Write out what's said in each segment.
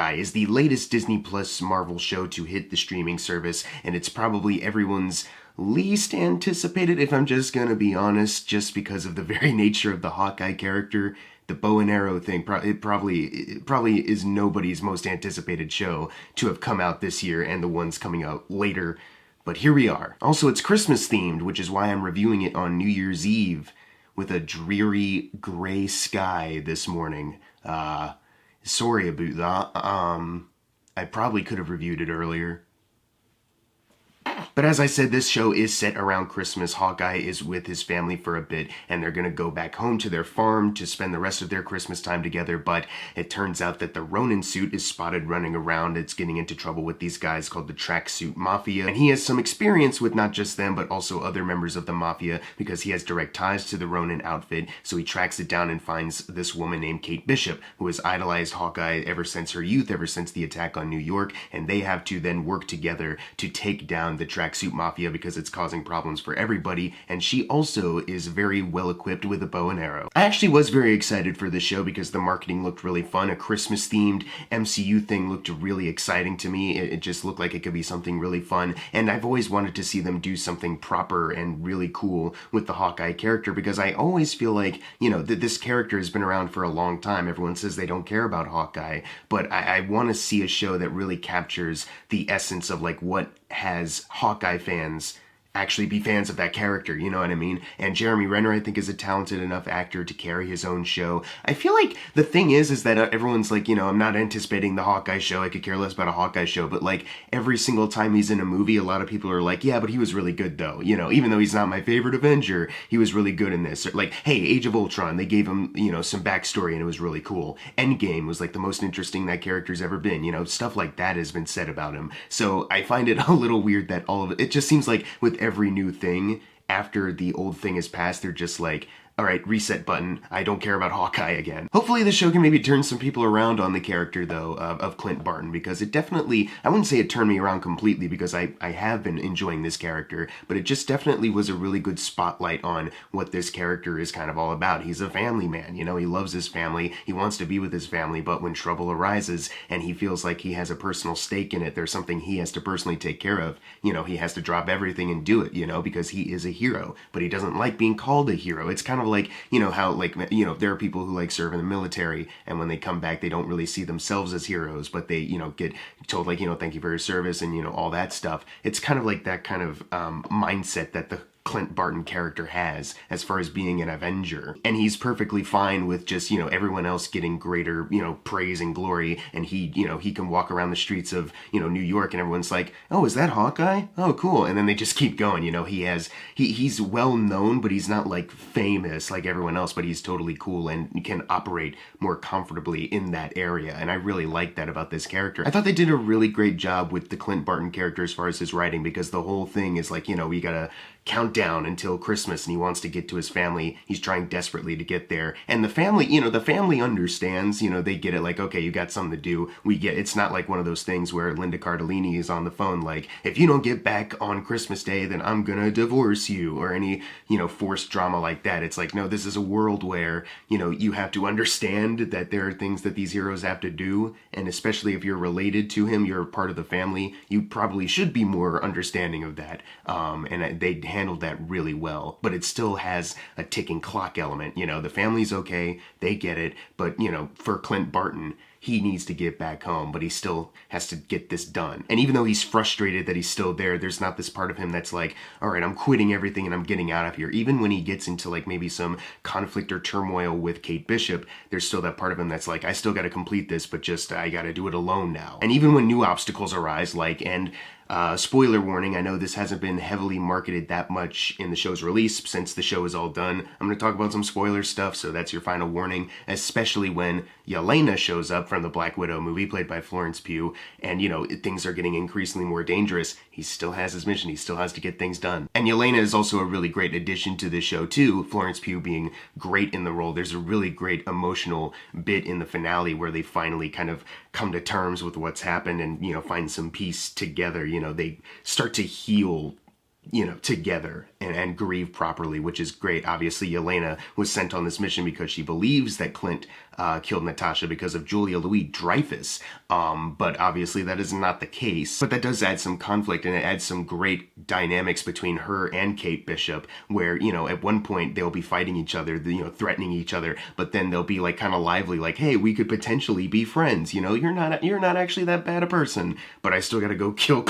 Hawkeye is the latest Disney Plus Marvel show to hit the streaming service, and it's probably everyone's least anticipated, if I'm just gonna be honest, just because of the very nature of the Hawkeye character. The bow and arrow thing, it probably is nobody's most anticipated show to have come out this year, and the ones coming out later. But here we are. Also, it's Christmas themed, which is why I'm reviewing it on New Year's Eve with a dreary gray sky this morning. Sorry about that. I probably could have reviewed it earlier. But as I said, this show is set around Christmas. Hawkeye is with his family for a bit, and they're going to go back home to their farm to spend the rest of their Christmas time together, but it turns out that the Ronin suit is spotted running around. It's getting into trouble with these guys called the Tracksuit Mafia, and he has some experience with not just them, but also other members of the Mafia, because he has direct ties to the Ronin outfit, so he tracks it down and finds this woman named Kate Bishop, who has idolized Hawkeye ever since her youth, ever since the attack on New York, and they have to then work together to take down the Tracksuit Mafia because it's causing problems for everybody, and she also is very well equipped with a bow and arrow. I actually was very excited for this show because the marketing looked really fun. A Christmas themed MCU thing looked really exciting to me. It just looked like it could be something really fun, and I've always wanted to see them do something proper and really cool with the Hawkeye character, because I always feel like, you know, this character has been around for a long time. Everyone says they don't care about Hawkeye, but I want to see a show that really captures the essence of like what has Hawkeye fans actually be fans of that character, you know what I mean? And Jeremy Renner, I think, is a talented enough actor to carry his own show. I feel like the thing is that everyone's like, you know, I'm not anticipating the Hawkeye show, I could care less about a Hawkeye show, but like every single time he's in a movie, a lot of people are like, yeah, but he was really good though, you know, even though he's not my favorite Avenger, he was really good in this. Or like, hey, Age of Ultron, they gave him, you know, some backstory and it was really cool. Endgame was like the most interesting that character's ever been, you know, stuff like that has been said about him. So I find it a little weird that all of it just seems like with every new thing, after the old thing is passed, they're just like, all right, reset button. I don't care about Hawkeye again. Hopefully the show can maybe turn some people around on the character, though, of Clint Barton, because it definitely, I wouldn't say it turned me around completely, because I have been enjoying this character, but it just definitely was a really good spotlight on what this character is kind of all about. He's a family man, you know, he loves his family, he wants to be with his family, but when trouble arises and he feels like he has a personal stake in it, there's something he has to personally take care of, you know, he has to drop everything and do it, you know, because he is a hero, but he doesn't like being called a hero. It's kind of like, you know, how like, you know, there are people who like serve in the military and when they come back they don't really see themselves as heroes, but they, you know, get told like, you know, thank you for your service and, you know, all that stuff. It's kind of like that kind of mindset that the Clint Barton character has as far as being an Avenger, and he's perfectly fine with just, you know, everyone else getting greater, you know, praise and glory, and he, you know, he can walk around the streets of, you know, New York and everyone's like, oh, is that Hawkeye? Oh, cool. And then they just keep going, you know. He's well known, but he's not like famous like everyone else, but he's totally cool and can operate more comfortably in that area, and I really like that about this character. I thought they did a really great job with the Clint Barton character as far as his writing, because the whole thing is like, you know, we gotta count down until Christmas and he wants to get to his family. He's trying desperately to get there. And the family, you know, the family understands, you know, they get it like, okay, you got something to do. We get, it's not like one of those things where Linda Cardellini is on the phone like, if you don't get back on Christmas Day, then I'm gonna divorce you, or any, you know, forced drama like that. It's like, no, this is a world where, you know, you have to understand that there are things that these heroes have to do. And especially if you're related to him, you're part of the family, you probably should be more understanding of that. And they handled that really well, but it still has a ticking clock element. You know, the family's okay, they get it, but, you know, for Clint Barton, he needs to get back home, but he still has to get this done. And even though he's frustrated that he's still there, there's not this part of him that's like, all right, I'm quitting everything and I'm getting out of here. Even when he gets into like maybe some conflict or turmoil with Kate Bishop, there's still that part of him that's like, I still got to complete this, but just I got to do it alone now. And even when new obstacles arise, like, and spoiler warning, I know this hasn't been heavily marketed that much in the show's release since the show is all done. I'm going to talk about some spoiler stuff, so that's your final warning, especially when Yelena shows up from the Black Widow movie, played by Florence Pugh, and, you know, things are getting increasingly more dangerous. He still has his mission, he still has to get things done. And Yelena is also a really great addition to this show too, Florence Pugh being great in the role. There's a really great emotional bit in the finale where they finally kind of come to terms with what's happened and, you know, find some peace together. You know, they start to heal, you know, together, and grieve properly, which is great. Obviously, Yelena was sent on this mission because she believes that Clint killed Natasha because of Julia Louis-Dreyfus, but obviously that is not the case. But that does add some conflict, and it adds some great dynamics between her and Kate Bishop, where, you know, at one point they'll be fighting each other, you know, threatening each other, but then they'll be like kind of lively, like, hey, we could potentially be friends, you know, you're not actually that bad a person, but I still gotta go kill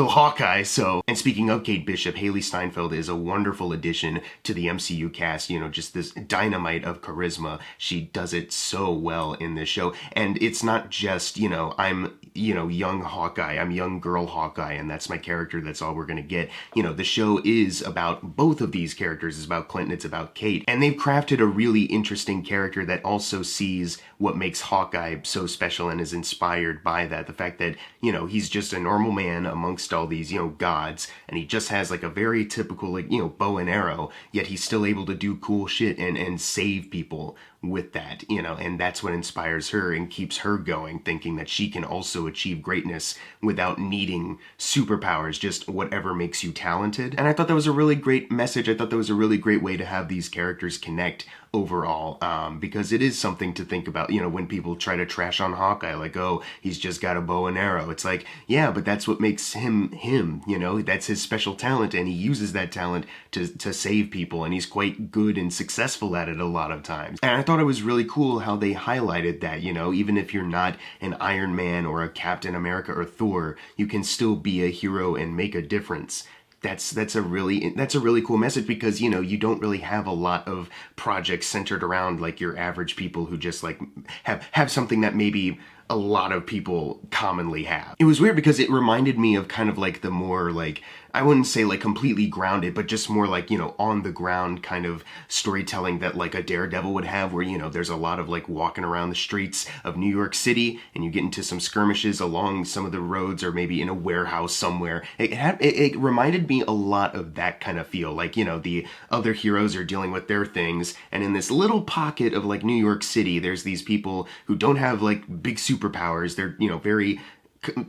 Hawkeye. So, and speaking of Kate Bishop, Haley Steinfeld is a wonderful addition to the MCU cast, you know, just this dynamite of charisma. She does it so well in this show, and it's not just, you know, I'm, you know, young Hawkeye, I'm young girl Hawkeye, and that's my character, that's all we're gonna get. You know, the show is about both of these characters. It's about Clint and it's about Kate, and they've crafted a really interesting character that also sees what makes Hawkeye so special and is inspired by that. The fact that, you know, he's just a normal man amongst all these, you know, gods, and he just has like a very typical, like, you know, bow and arrow, yet he's still able to do cool shit and save people with that, you know, and that's what inspires her and keeps her going, thinking that she can also achieve greatness without needing superpowers, just whatever makes you talented. And I thought that was a really great message. I thought that was a really great way to have these characters connect overall, because it is something to think about, you know, when people try to trash on Hawkeye, like, oh, he's just got a bow and arrow. It's like, yeah, but that's what makes him him, you know, that's his special talent, and he uses that talent to save people, and he's quite good and successful at it a lot of times. And I thought it was really cool how they highlighted that, you know, even if you're not an Iron Man or a Captain America or Thor, you can still be a hero and make a difference. That's a really cool message, because, you know, you don't really have a lot of projects centered around like your average people who just like have something that maybe a lot of people commonly have. It was weird because it reminded me of kind of like the more like, I wouldn't say like completely grounded, but just more like, you know, on the ground kind of storytelling that like a Daredevil would have, where, you know, there's a lot of like walking around the streets of New York City and you get into some skirmishes along some of the roads or maybe in a warehouse somewhere. It reminded me a lot of that kind of feel, like, you know, the other heroes are dealing with their things, and in this little pocket of like New York City, there's these people who don't have like big superpowers. They're, you know, very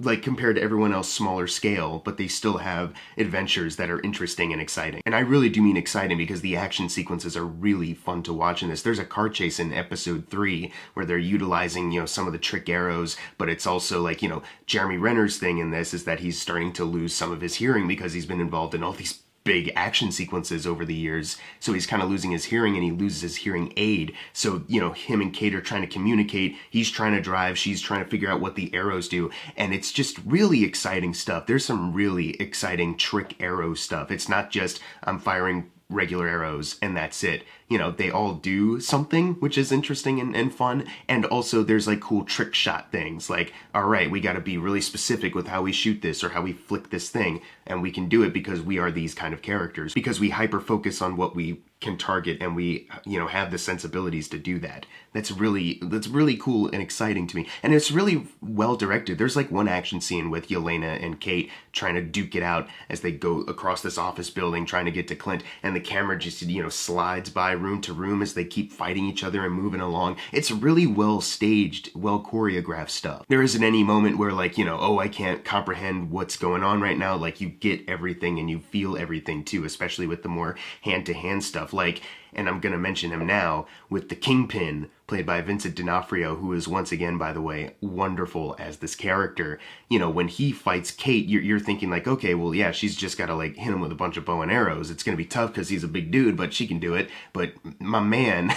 like compared to everyone else smaller scale, but they still have adventures that are interesting and exciting. And I really do mean exciting, because the action sequences are really fun to watch in this. There's a car chase in episode 3 where they're utilizing, you know, some of the trick arrows, but it's also like, you know, Jeremy Renner's thing in this is that he's starting to lose some of his hearing because he's been involved in all these big action sequences over the years, so he's kind of losing his hearing, and he loses his hearing aid. So, you know, him and Kate are trying to communicate. He's trying to drive, she's trying to figure out what the arrows do, and it's just really exciting stuff. There's some really exciting trick arrow stuff. It's not just I'm firing regular arrows and that's it. You know, they all do something, which is interesting and fun. And also there's like cool trick shot things, like, all right, we got to be really specific with how we shoot this or how we flick this thing. And we can do it because we are these kind of characters, because we hyper focus on what we can target, and we, you know, have the sensibilities to do that. That's really cool and exciting to me. And it's really well directed. There's like one action scene with Yelena and Kate trying to duke it out as they go across this office building trying to get to Clint, and the camera just, you know, slides by room to room as they keep fighting each other and moving along. It's really well staged, well choreographed stuff. There isn't any moment where like, you know, oh, I can't comprehend what's going on right now. Like, you get everything and you feel everything too, especially with the more hand-to-hand stuff. Like, and I'm going to mention him now, with the Kingpin, played by Vincent D'onofrio, who is once again, by the way, wonderful as this character. You know, when he fights Kate, you're thinking like, okay, well, yeah, she's just got to like hit him with a bunch of bow and arrows. It's going to be tough because he's a big dude, but she can do it. But my man,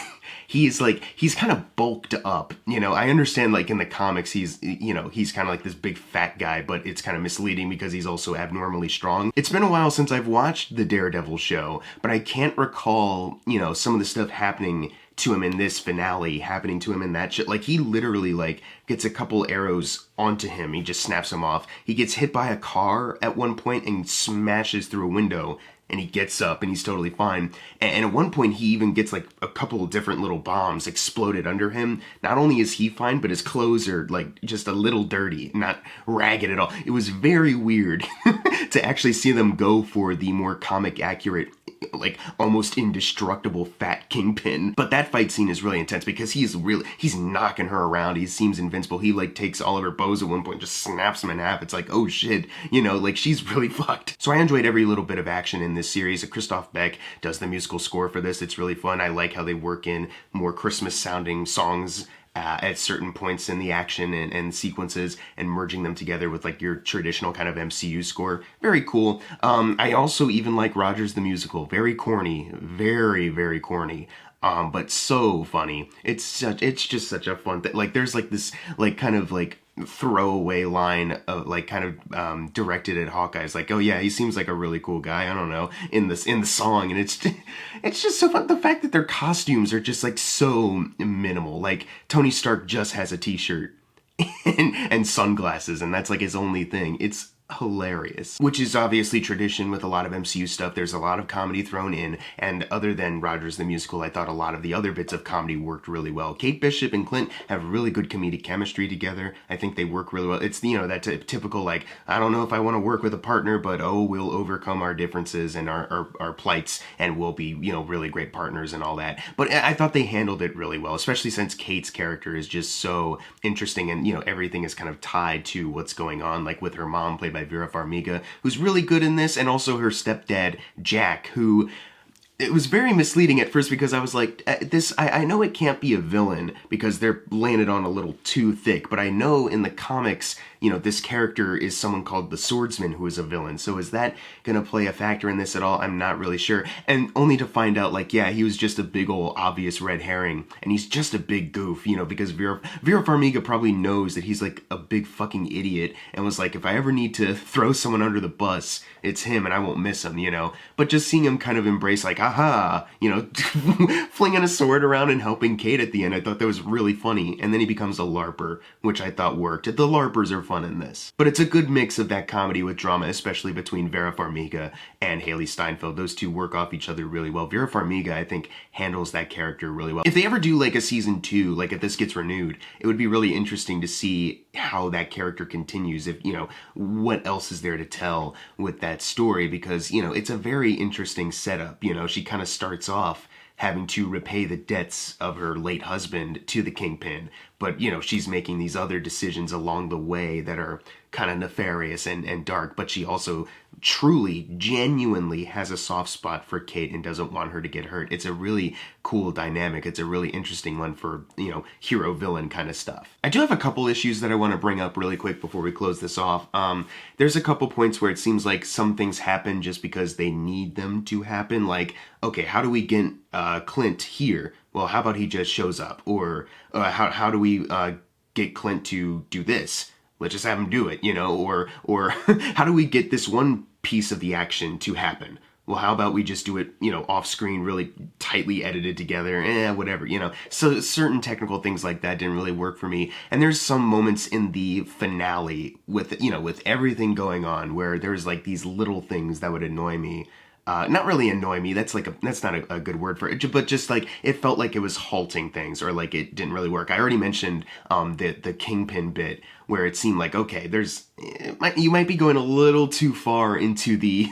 he's kind of bulked up. You know, I understand like in the comics, he's kind of like this big fat guy, but it's kind of misleading because he's also abnormally strong. It's been a while since I've watched the Daredevil show, but I can't recall, you know, some of the stuff happening to him in this finale, happening to him in that shit. Like, he literally like gets a couple arrows onto him, he just snaps them off. He gets hit by a car at one point and smashes through a window, and he gets up and he's totally fine. And at one point he even gets like a couple of different little bombs exploded under him. Not only is he fine, but his clothes are like just a little dirty, not ragged at all. It was very weird to actually see them go for the more comic accurate like almost indestructible fat Kingpin. But that fight scene is really intense because he's knocking her around. He seems invincible. He like takes all of her bows at one point, just snaps them in half. It's like, oh shit, you know, like she's really fucked. So I enjoyed every little bit of action in this series. Christoph Beck does the musical score for this. It's really fun. I like how they work in more Christmas sounding songs at certain points in the action and sequences, and merging them together with like your traditional kind of MCU score. Very cool. I also even like Rogers the Musical. Very corny. Very, very corny. But so funny. It's just such a fun thing. Like there's like this like kind of like throwaway line of like kind of directed at Hawkeye. It's like, oh yeah, he seems like a really cool guy, I don't know, in the song. And it's just so fun. The fact that their costumes are just like so minimal. Like Tony Stark just has a t-shirt and sunglasses, and that's like his only thing. It's hilarious, which is obviously tradition with a lot of MCU stuff. There's a lot of comedy thrown in, and other than Rogers the Musical, I thought a lot of the other bits of comedy worked really well. Kate Bishop and Clint have really good comedic chemistry together. I think they work really well. It's, you know, that typical like, I don't know if I want to work with a partner, but oh, we'll overcome our differences and our plights, and we'll be, you know, really great partners and all that. But I thought they handled it really well, especially since Kate's character is just so interesting, and, you know, everything is kind of tied to what's going on, like with her mom, played by Vera Farmiga, who's really good in this, and also her stepdad, Jack, who... It was very misleading at first because I was like, I know it can't be a villain because they're laying it on a little too thick, but I know in the comics, you know, this character is someone called the Swordsman who is a villain. So is that going to play a factor in this at all? I'm not really sure. And only to find out, like, yeah, he was just a big old obvious red herring, and he's just a big goof, you know, because Vera Farmiga probably knows that he's like a big fucking idiot and was like, if I ever need to throw someone under the bus, it's him and I won't miss him, you know. But just seeing him kind of embrace like, aha, you know, flinging a sword around and helping Kate at the end, I thought that was really funny. And then he becomes a LARPer, which I thought worked. The LARPers are fun in this. But it's a good mix of that comedy with drama, especially between Vera Farmiga and Haley Steinfeld. Those two work off each other really well. Vera Farmiga, I think, handles that character really well. If they ever do like a season 2, like if this gets renewed, it would be really interesting to see how that character continues, if, you know, what else is there to tell with that story, because, you know, it's a very interesting setup. You know, she kind of starts off having to repay the debts of her late husband to the Kingpin, but, you know, she's making these other decisions along the way that are kind of nefarious and dark, but she also truly, genuinely has a soft spot for Kate and doesn't want her to get hurt. It's a really cool dynamic. It's a really interesting one for, you know, hero-villain kind of stuff. I do have a couple issues that I want to bring up really quick before we close this off. There's a couple points where it seems like some things happen just because they need them to happen. Like, okay, how do we get Clint here? Well, how about he just shows up? Or how do we get Clint to do this? Let's just have him do it, you know? Or how do we get this one piece of the action to happen? Well, how about we just do it, you know, off screen, really tightly edited together, whatever, you know. So certain technical things like that didn't really work for me. And there's some moments in the finale with, you know, with everything going on where there's like these little things that would annoy me. Not really annoy me, that's not a good word for it, but just like, it felt like it was halting things, or like it didn't really work. I already mentioned the Kingpin bit, where it seemed like, okay, you might be going a little too far into the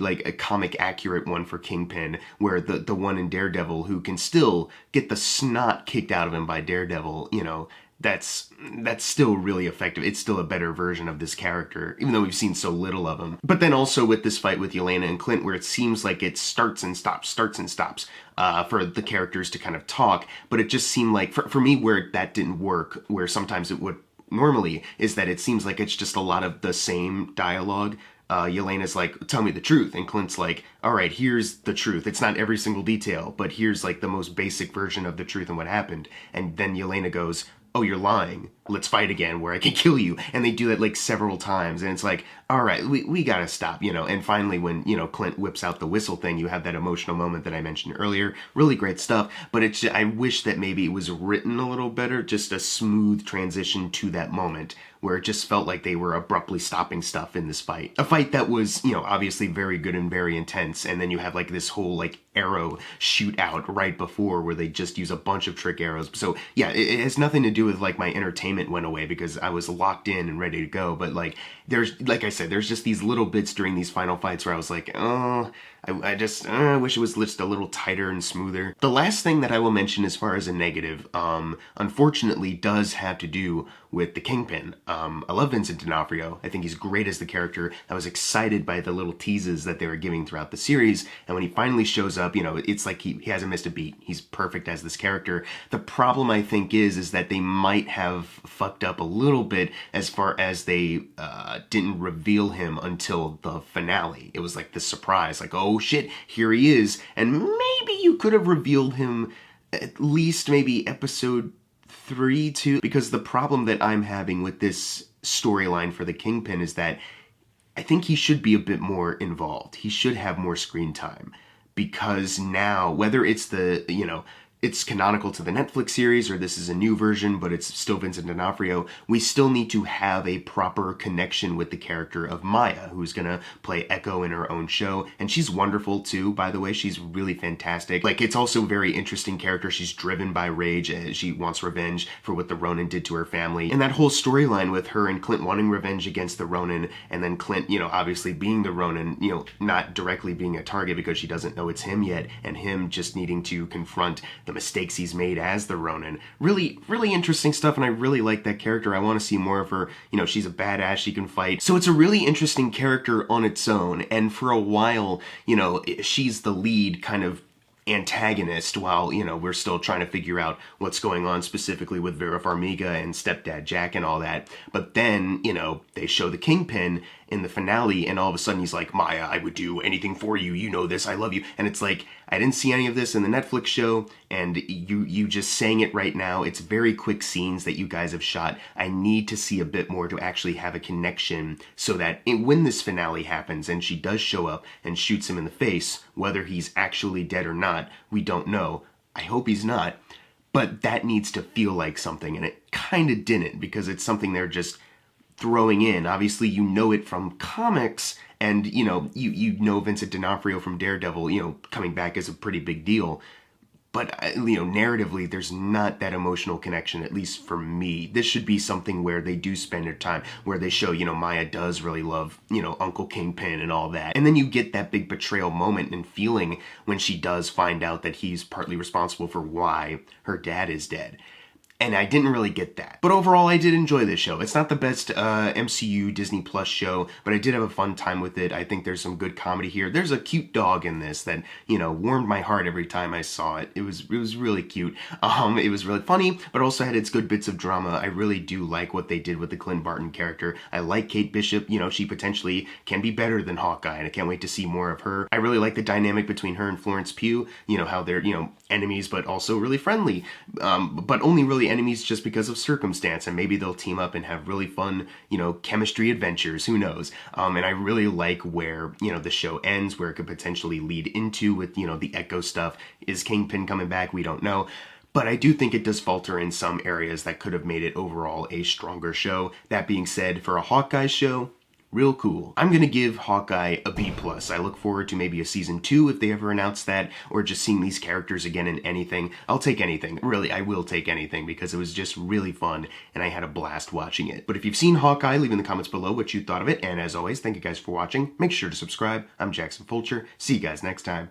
like a comic accurate one for Kingpin, where the one in Daredevil who can still get the snot kicked out of him by Daredevil, you know, that's still really effective. It's still a better version of this character, even though we've seen so little of him. But then also with this fight with Yelena and Clint, where it seems like it starts and stops for the characters to kind of talk, but it just seemed like, for me, where that didn't work, where sometimes it would normally, is that it seems like it's just a lot of the same dialogue. Yelena's like, tell me the truth. And Clint's like, all right, here's the truth. It's not every single detail, but here's like the most basic version of the truth and what happened. And then Yelena goes, oh, you're lying. Let's fight again where I can kill you. And they do that like several times. And it's like, all right, we gotta stop, you know. And finally when, you know, Clint whips out the whistle thing, you have that emotional moment that I mentioned earlier. Really great stuff. But it's just, I wish that maybe it was written a little better, just a smooth transition to that moment, where it just felt like they were abruptly stopping stuff in this fight. A fight that was, you know, obviously very good and very intense, and then you have like this whole like arrow shootout right before where they just use a bunch of trick arrows. So yeah, it has nothing to do with like my entertainment excitement went away because I was locked in and ready to go. But like I said, there's just these little bits during these final fights where I was like, oh, I just wish it was just a little tighter and smoother. The last thing that I will mention as far as a negative, unfortunately, does have to do with the Kingpin. I love Vincent D'onofrio. I think he's great as the character. I was excited by the little teases that they were giving throughout the series, and when he finally shows up, you know, it's like he hasn't missed a beat. He's perfect as this character. The problem, I think, is that they might have fucked up a little bit as far as they didn't reveal him until the finale. It was like the surprise, like, oh shit, here he is. And maybe you could have revealed him at least maybe episode 3, 2, because the problem that I'm having with this storyline for the Kingpin is that I think he should be a bit more involved. He should have more screen time, because now, whether it's the, you know, it's canonical to the Netflix series or this is a new version, but it's still Vincent D'onofrio, we still need to have a proper connection with the character of Maya, who's gonna play Echo in her own show. And she's wonderful too, by the way. She's really fantastic. Like, it's also a very interesting character. She's driven by rage. She wants revenge for what the Ronin did to her family. And that whole storyline with her and Clint wanting revenge against the Ronin, and then Clint, you know, obviously being the Ronin, you know, not directly being a target because she doesn't know it's him yet, and him just needing to confront the mistakes he's made as the Ronin. Really, really interesting stuff, and I really like that character. I want to see more of her. You know, she's a badass, she can fight. So it's a really interesting character on its own, and for a while, you know, she's the lead kind of antagonist while, you know, we're still trying to figure out what's going on specifically with Vera Farmiga and stepdad Jack and all that. But then, you know, they show the Kingpin in the finale, and all of a sudden he's like, Maya, I would do anything for you, you know this, I love you. And it's like, I didn't see any of this in the Netflix show, and you just saying it right now. It's very quick scenes that you guys have shot. I need to see a bit more to actually have a connection, so that when this finale happens and she does show up and shoots him in the face, whether he's actually dead or not, we don't know. I hope he's not, but that needs to feel like something, and it kind of didn't, because it's something they're just throwing in. Obviously, you know it from comics, and you know Vincent D'onofrio from Daredevil, you know, coming back is a pretty big deal. But, you know, narratively, there's not that emotional connection, at least for me. This should be something where they do spend their time, where they show, you know, Maya does really love, you know, Uncle Kingpin and all that. And then you get that big betrayal moment and feeling when she does find out that he's partly responsible for why her dad is dead. And I didn't really get that. But overall, I did enjoy this show. It's not the best MCU Disney Plus show, but I did have a fun time with it. I think there's some good comedy here. There's a cute dog in this that, you know, warmed my heart every time I saw it. It was really cute. It was really funny, but also had its good bits of drama. I really do like what they did with the Clint Barton character. I like Kate Bishop. You know, she potentially can be better than Hawkeye, and I can't wait to see more of her. I really like the dynamic between her and Florence Pugh. You know, how they're, you know, enemies, but also really friendly. But only really enemies just because of circumstance, and maybe they'll team up and have really fun, you know, chemistry adventures, who knows. And I really like where, you know, the show ends, where it could potentially lead into with, you know, the Echo stuff. Is Kingpin coming back? We don't know. But I do think it does falter in some areas that could have made it overall a stronger show. That being said, for a Hawkeye show, real cool. I'm gonna give Hawkeye a B+. I look forward to maybe a season 2 if they ever announce that, or just seeing these characters again in anything. I'll take anything. Really, I will take anything, because it was just really fun, and I had a blast watching it. But if you've seen Hawkeye, leave in the comments below what you thought of it, and as always, thank you guys for watching. Make sure to subscribe. I'm Jackson Fulcher. See you guys next time.